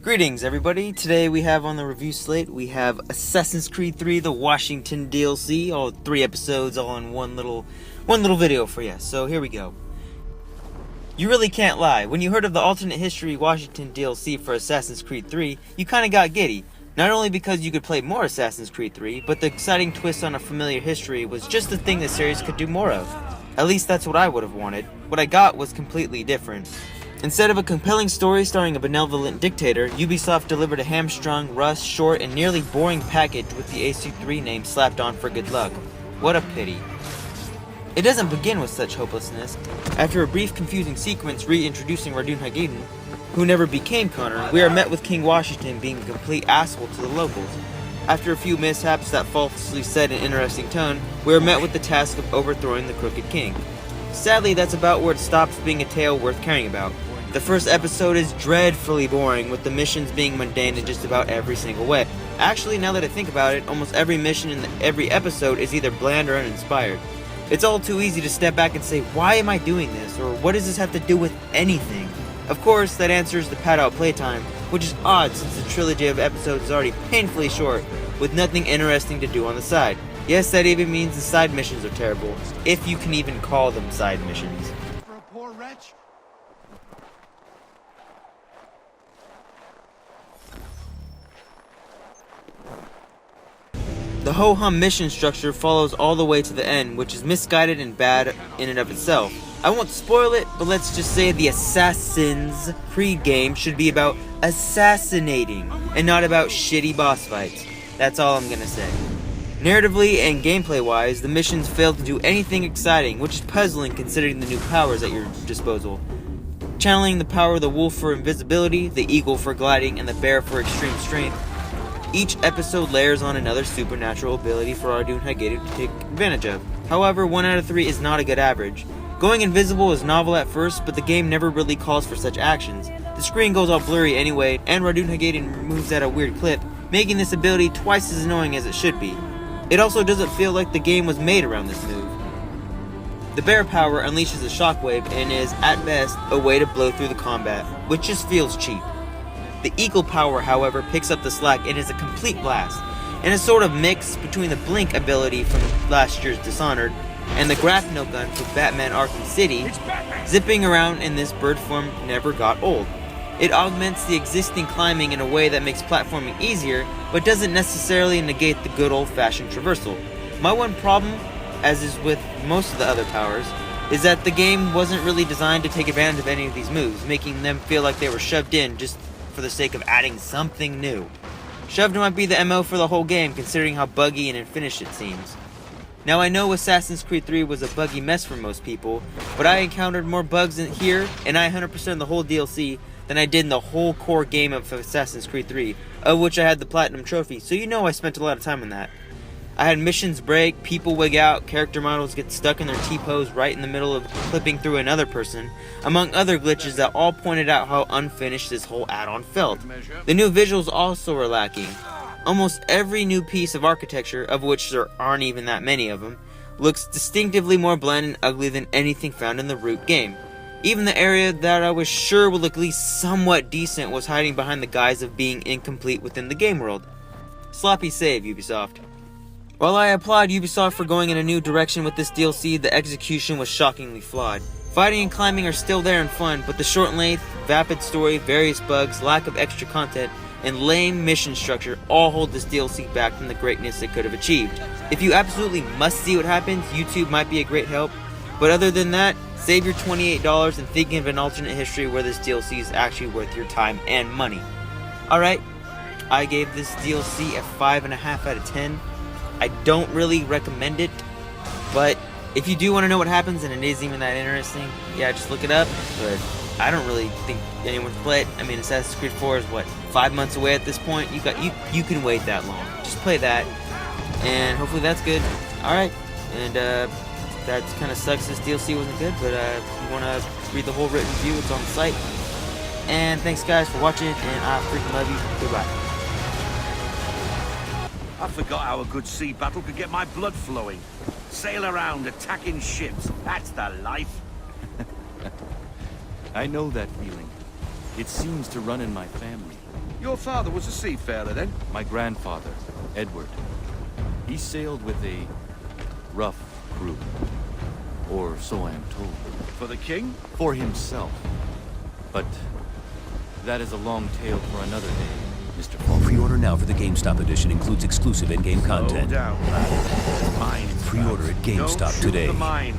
Greetings everybody, today we have on the review slate, we have Assassin's Creed 3, the Washington DLC, all 3 episodes all in one little video for you, so here we go. You really can't lie, when you heard of the alternate history Washington DLC for Assassin's Creed 3, you kinda got giddy. Not only because you could play more Assassin's Creed 3, but the exciting twist on a familiar history was just the thing the series could do more of. At least that's what I would have wanted. What I got was completely different. Instead of a compelling story starring a benevolent dictator, Ubisoft delivered a hamstrung, rushed, short, and nearly boring package with the AC3 name slapped on for good luck. What a pity. It doesn't begin with such hopelessness. After a brief confusing sequence reintroducing Radun-Hagadin, who never became Connor, we are met with King Washington being a complete asshole to the locals. After a few mishaps that falsely set an interesting tone, we are met with the task of overthrowing the crooked king. Sadly, that's about where it stops being a tale worth caring about. The first episode is dreadfully boring, with the missions being mundane in just about every single way. Actually, now that I think about it, almost every mission in every episode is either bland or uninspired. It's all too easy to step back and say, why am I doing this? Or what does this have to do with anything? Of course, that answer is the pad-out playtime, which is odd since the trilogy of episodes is already painfully short, with nothing interesting to do on the side. Yes, that even means the side missions are terrible, if you can even call them side missions. For a poor wretch? The ho-hum mission structure follows all the way to the end, which is misguided and bad in and of itself. I won't spoil it, but let's just say the Assassin's Creed game should be about assassinating, and not about shitty boss fights. That's all I'm gonna say. Narratively and gameplay-wise, the missions fail to do anything exciting, which is puzzling considering the new powers at your disposal. Channeling the power of the wolf for invisibility, the eagle for gliding, and the bear for extreme strength, each episode layers on another supernatural ability for Radun-Hagadin to take advantage of. However, 1 out of 3 is not a good average. Going invisible is novel at first, but the game never really calls for such actions. The screen goes all blurry anyway, and Radun-Hagadin moves at a weird clip, making this ability twice as annoying as it should be. It also doesn't feel like the game was made around this move. The bear power unleashes a shockwave and is, at best, a way to blow through the combat, which just feels cheap. The eagle power, however, picks up the slack and is a complete blast, and a sort of mix between the blink ability from last year's Dishonored and the grapnel gun from Batman Arkham City. Zipping around in this bird form never got old. It augments the existing climbing in a way that makes platforming easier, but doesn't necessarily negate the good old-fashioned traversal. My one problem, as is with most of the other powers, is that the game wasn't really designed to take advantage of any of these moves, making them feel like they were shoved in just for the sake of adding something new. Shoved might be the MO for the whole game, considering how buggy and unfinished it seems. Now I know Assassin's Creed 3 was a buggy mess for most people, but I encountered more bugs in here, and I 100% the whole DLC, than I did in the whole core game of Assassin's Creed 3, of which I had the Platinum Trophy, so you know I spent a lot of time on that. I had missions break, people wig out, character models get stuck in their T-pose right in the middle of clipping through another person, among other glitches that all pointed out how unfinished this whole add-on felt. The new visuals also were lacking. Almost every new piece of architecture, of which there aren't even that many of them, looks distinctively more bland and ugly than anything found in the root game. Even the area that I was sure would look at least somewhat decent was hiding behind the guise of being incomplete within the game world. Sloppy save, Ubisoft. While I applaud Ubisoft for going in a new direction with this DLC, the execution was shockingly flawed. Fighting and climbing are still there and fun, but the short length, vapid story, various bugs, lack of extra content, and lame mission structure all hold this DLC back from the greatness it could have achieved. If you absolutely must see what happens, YouTube might be a great help, but other than that, save your $28 and think of an alternate history where this DLC is actually worth your time and money. Alright, I gave this DLC a 5.5 out of 10. I don't really recommend it, but if you do want to know what happens and it isn't even that interesting, yeah, just look it up, but I don't really think anyone can play it. I mean, Assassin's Creed 4 is what, 5 months away at this point? You can wait that long. Just play that, and hopefully that's good. Alright, and that kind of sucks this DLC wasn't good, but if you want to read the whole written review, it's on the site. And thanks guys for watching, and I freaking love you. Goodbye. I forgot how a good sea battle could get my blood flowing. Sail around, attacking ships. That's the life. I know that feeling. It seems to run in my family. Your father was a seafarer then? My grandfather, Edward, he sailed with a rough crew. Or so I am told. For the king? For himself. But that is a long tale for another day, Mr. Falk. Pre-order now for the GameStop edition. Includes exclusive in-game Slow content. down, lad. Mine. Pre-order at Don't GameStop shoot today. the mine.